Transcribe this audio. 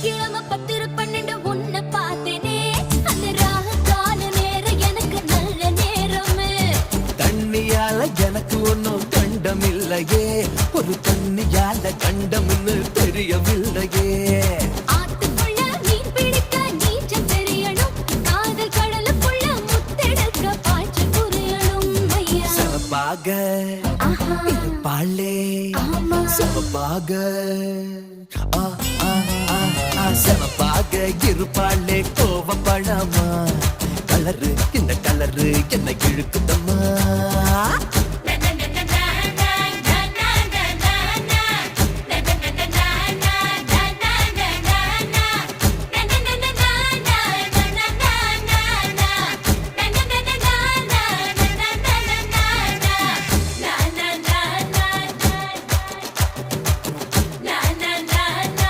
வெள்ளிக்கிழமை 10-12 உன்னை பார்த்தேனே அந்த ராக கால நேரம் எனக்கு நல்ல நேரமே தண்ணியால எனக்கு ஒன்னும் கண்டம் இல்லையே ஒரு தண்ணியால கண்டம்னு தெரியவில்லையே ஆத்துக்குள்ள மீன் பிடிக்க நீச்சல் தெரியணும் காதல் கடலுக்குள்ள முத்தெடுக்க பாய்ச்சல் புரியணும் ஐயா சிவப்பாக இருப்பாளே சிவப்பாக சிவப்பாக இருப்பாளே கோவப்படாமா கலரு இந்த கலரு என்ன இழுக்குதம்மா